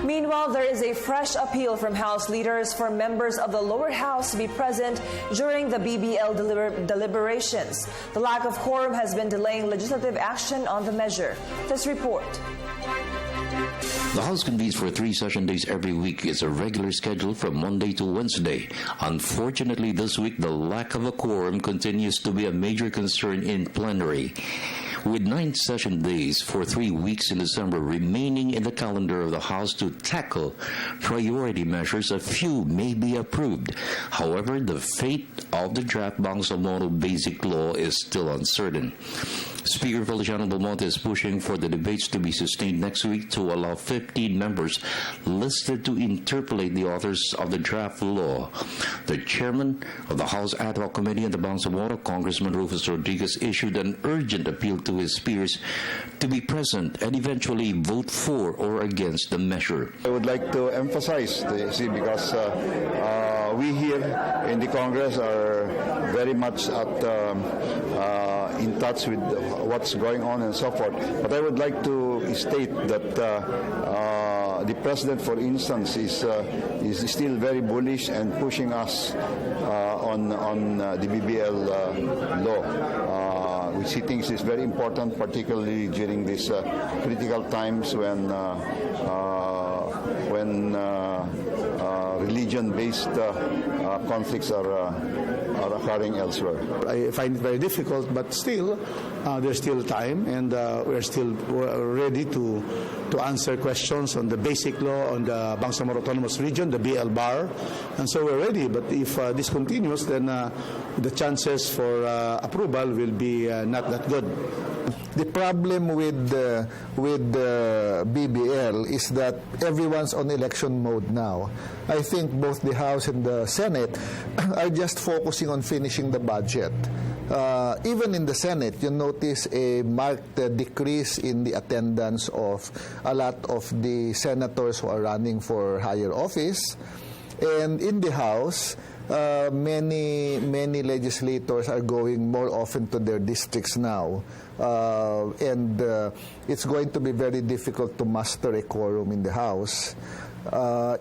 Meanwhile, there is a fresh appeal from House leaders for members of the lower house to be present during the BBL deliberations. The lack of quorum has been delaying legislative action on the measure. This report. The House convenes for 3 session days every week. It's a regular schedule from Monday to Wednesday. Unfortunately, this week, the lack of a quorum continues to be a major concern in plenary. With 9 session days for 3 weeks in December remaining in the calendar of the House to tackle priority measures, a few may be approved. However, the fate of the draft Bangsamoro Basic Law is still uncertain. Speaker Feliciano Belmonte is pushing for the debates to be sustained next week to allow 15 members listed to interpolate the authors of the draft law. The chairman of the House Ad Hoc Committee on the Bangsamoro, Congressman Rufus Rodriguez, issued an urgent appeal to his peers to be present and eventually vote for or against the measure. I would like to emphasize, because we here in the Congress are very much in touch with what's going on and so forth. But I would like to state that the President, for instance, is still very bullish and pushing us on the BBL law, which he thinks is very important, particularly during these critical times when religion-based conflicts are occurring elsewhere. I find it very difficult, but still, there's still time, and we're still ready to answer questions on the basic law on the Bangsamoro Autonomous Region, the BL bar, and so we're ready. But if this continues, then the chances for approval will be not that good. The problem with BBL is that everyone's on election mode now. I think both the House and the Senate are just focusing on finishing the budget. Even in the Senate, you notice a marked decrease in the attendance of a lot of the senators who are running for higher office. And in the House, many legislators are going more often to their districts now. And it's going to be very difficult to muster a quorum in the House.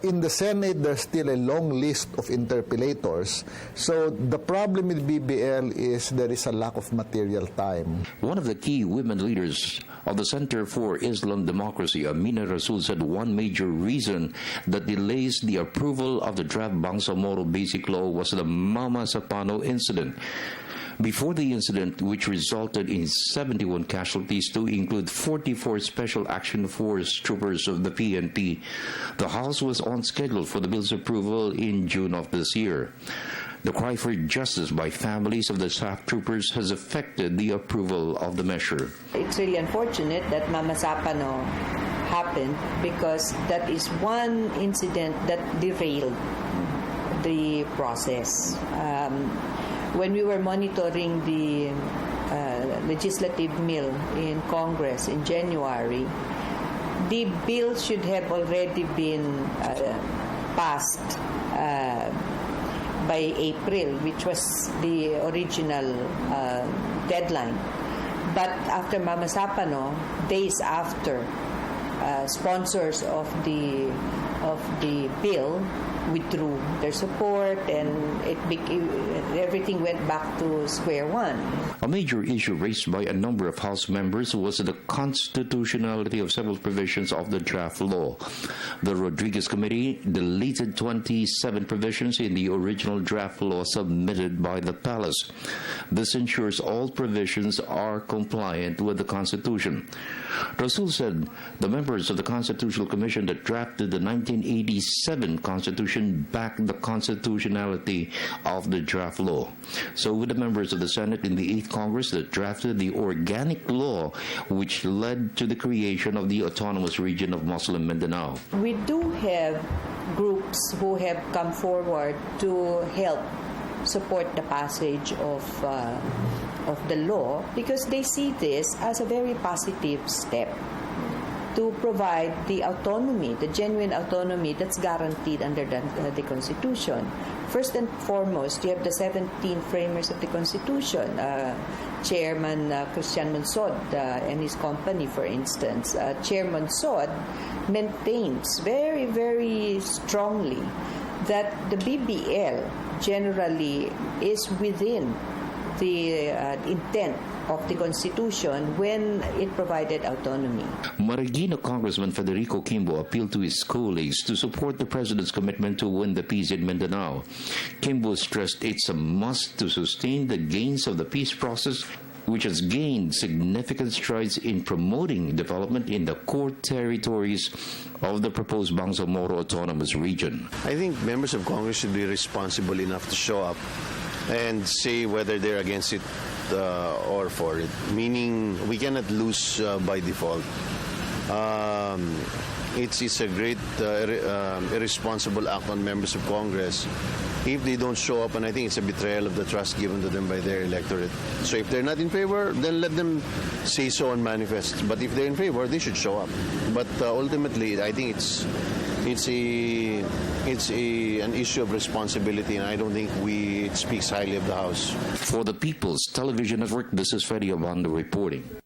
In the Senate, there's still a long list of interpellators. So the problem with BBL is there is a lack of material time. One of the key women leaders of the Center for Islam Democracy, Amina Rasul, said one major reason that delays the approval of the draft Bangsamoro Basic Law was the Mama Sapano incident. Before the incident, which resulted in 71 casualties to include 44 Special Action Force troopers of the PNP, the House was on schedule for the bill's approval in June of this year. The cry for justice by families of the staff troopers has affected the approval of the measure. It's really unfortunate that Mama Sapano happened because that is one incident that derailed the process. When we were monitoring the legislative mill in Congress in January, the bill should have already been passed by April, which was the original deadline. But after Mama Sapano, days after, sponsors of the bill withdrew their support, and everything went back to square one. A major issue raised by a number of House members was the constitutionality of several provisions of the draft law. The Rodriguez Committee deleted 27 provisions in the original draft law submitted by the Palace. This ensures all provisions are compliant with the Constitution. Rasul said the members of the Constitutional Commission that drafted the 1987 Constitution backed the constitutionality of the draft law. So with the members of the Senate in the 8th Congress that drafted the organic law which led to the creation of the Autonomous Region of Muslim Mindanao. We do have groups who have come forward to help support the passage of the law because they see this as a very positive step. to provide the autonomy, the genuine autonomy that's guaranteed under the Constitution. First and foremost, you have the 17 framers of the Constitution, Chairman Christian Monsod and his company, for instance. Chairman Monsod maintains very, very strongly that the BBL generally is within the intent of the Constitution when it provided autonomy. Marikina Congressman Federico Kimbo appealed to his colleagues to support the President's commitment to win the peace in Mindanao. Kimbo stressed it's a must to sustain the gains of the peace process, which has gained significant strides in promoting development in the core territories of the proposed Bangsamoro Autonomous Region. I think members of Congress should be responsible enough to show up and say whether they're against it or for it, meaning we cannot lose by default. It's a great irresponsible act on members of Congress if they don't show up, and I think it's a betrayal of the trust given to them by their electorate. So if they're not in favor, then let them say so and manifest. But if they're in favor, they should show up. But ultimately, I think it's an issue of responsibility, and I don't think it speaks highly of the House. For the People's Television Network, this is Freddie Abando reporting.